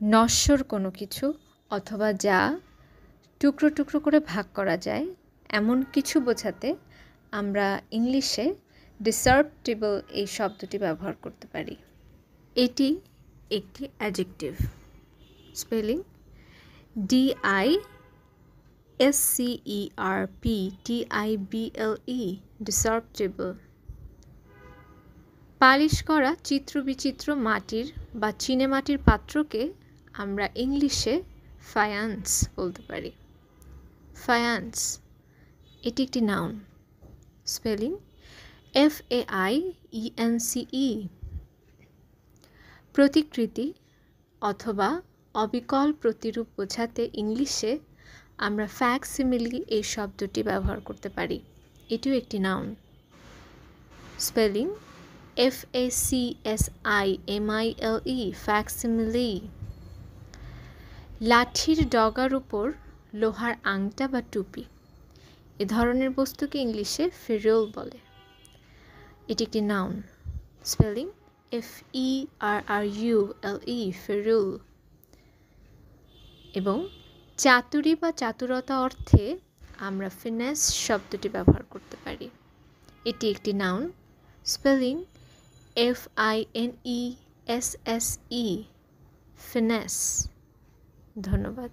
নশ্বর কোনো কিছু অথবা যা টুকরো টুকরো করে ভাগ করা যায় এমন কিছু বোঝাতে আমরা ইংলিশে ডিসরপ্টিবল এই শব্দটি ব্যবহার করতে পারি। এটি একটি অ্যাডজেক্টিভ। Spelling DISCERPTIBLE ডিসরপ্টিবল। পালিশ করা চিত্রবিচিত্র মাটির বা চীনেমাটির পাত্রকে আমরা ইংলিশে ফায়ান্স বলতে পারি। ফায়ান্স এটি একটি নাউন। Spelling FAIENCE। প্রতিকৃতি অথবা অবিকল প্রতিরূপ বোঝাতে ইংলিশে আমরা ফ্যাকসিমিলি এই শব্দটি ব্যবহার করতে পারি। এটিও একটি নাউন। Spelling FACSIMILE ফ্যাকসিমিলি। লাঠির ডগার উপর লোহার আংটা বা টুপি, এ ধরনের বস্তুকে ইংলিশে ফেরুল বলে। এটি একটি নাউন। Spelling FERRULE ফেরুল। এবং চাতুরী বা চাতুরতা অর্থে আমরা ফিনেস শব্দটি ব্যবহার করতে পারি। এটি একটি নাউন। Spelling FINESSE finesse. ধন্যবাদ।